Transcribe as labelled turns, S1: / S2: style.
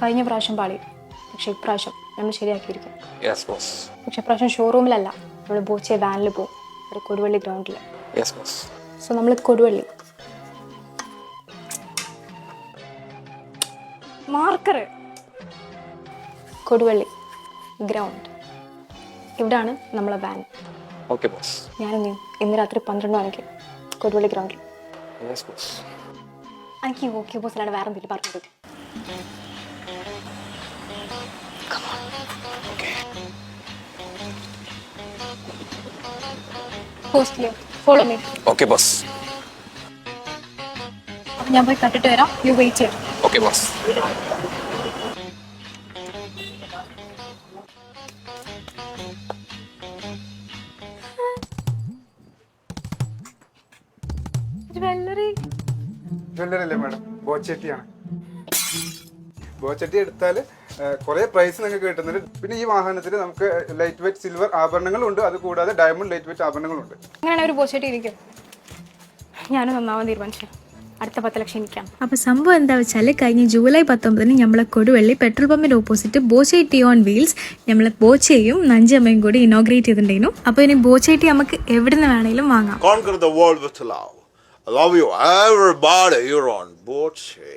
S1: കഴിഞ്ഞ പ്രാവശ്യം പാളി, പക്ഷെ ഇപ്രാവശ്യം നമ്മൾ ശരിയാക്കിയിരിക്കും.
S2: Yes boss.
S1: പക്ഷെ ഇപ്രാവശ്യം ഷോറൂമിലല്ല, നമ്മൾ ബോച്ചെ വാനിൽ പോകും, ഒരു കൊടുവള്ളി ഗ്രൗണ്ടിൽ.
S2: Yes boss.
S1: സോ നമ്മൾ കൊടുവള്ളി മാർക്കർ കൊടുവള്ളി ഗ്രൗണ്ട്, ഇവിടാണ് നമ്മളെ വാൻ.
S2: Okay boss.
S1: ഞാനും ഇന്ന് രാത്രി 12 മണിക്ക് കൊടുവള്ളി ഗ്രൗണ്ടിൽ.
S2: Yes boss.
S1: എനിക്ക് ഓക്കെ ബോസ് അല്ലാണ്ട് വേറെ എന്തെങ്കിലും പറഞ്ഞത്. Follow me.
S2: Okay boss.
S1: അപ്പം ഞാൻ പോയി കട്ടിട്ട് വരാം, യു വെയിറ്റ് ചെയ്യണം.
S2: Okay boss.
S1: ജ്വല്ലറി
S3: അല്ലേ മാഡം, ബോച്ചട്ടിയാണ്. ബോച്ചട്ടി എടുത്താൽ കുറേ പ്രൈസ് നിങ്ങൾക്ക് കിട്ടുന്നുണ്ട്. പിന്നെ ഈ വാഹനത്തിൽ നമുക്ക് ലൈറ്റ് വെയ്റ്റ് സിൽവർ ആഭരണങ്ങളുണ്ട്, അത് കൂടാതെ ഡയമണ്ട് ലൈറ്റ് വെയ്റ്റ് ആഭരണങ്ങളുണ്ട്.
S1: അങ്ങനെയാണ് ഒരു ബോച്ചട്ടി ഇരിക്കും. ഞാനും നന്നാവാൻ തീരുമാനിച്ചു, അടുത്ത 10 ലക്ഷം എനിക്കാണ്.
S4: അപ്പോൾ സംഭവം എന്താ വെച്ചാൽ കഴിഞ്ഞ ജൂലൈ 19 നമ്മളെ കൊടുവള്ളി പെട്രോൾ പമ്പിന്റെ ഓപ്പോസിറ്റ് ബോച്ചൈറ്റി ഓൺ വീൽസ് നമ്മളെ ബോച്ചയും നഞ്ചമ്മയും കൂടി ഇനോഗ്രേറ്റ് ചെയ്തിട്ടുണ്ടായിരുന്നു. അപ്പോൾ ഇനി ബോച്ചൈറ്റി നമുക്ക് എവിടെ നിന്ന് വേണമെങ്കിലും വാങ്ങാം.
S5: Conquer the world with love. I love you, everybody. You're on Boche.